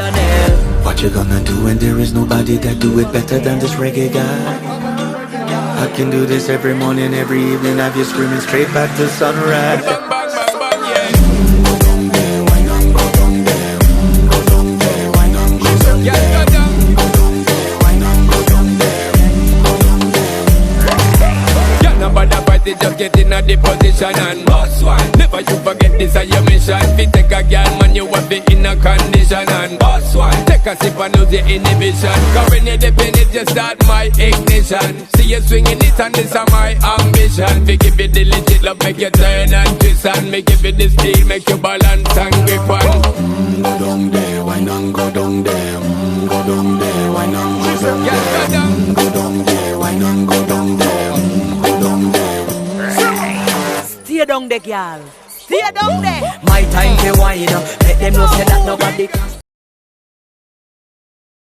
colonel. What you gonna do when there is nobody that do it better than this reggae guy? I can do this every morning, every evening, have you screaming straight back to sunrise. Bang, bang, bang, bang, yeah. Go down there, why not go down there? Go down there, why not go down there? Yeah, go down. Go down there, why not go down there? Go down there. Yeah, nobody fight it, just get in a the position and boss one. Never you forget this is your mission. If you take a girl, man, you want be in a condition and boss one. Take a sip and lose your inhibition. Cause when you depend it, just start my ignition. See you swinging it and this is my ambition. We give you the legit love, make you turn and twist and make give you the steel, make you balance and grip on. Go down there, why not go down there? Go down there, why not go down there? Yeah, go down. Go down there, why not go down there? Go down there. Stay down there, girl. Stay down there. My time to wine up. Let them know say that nobody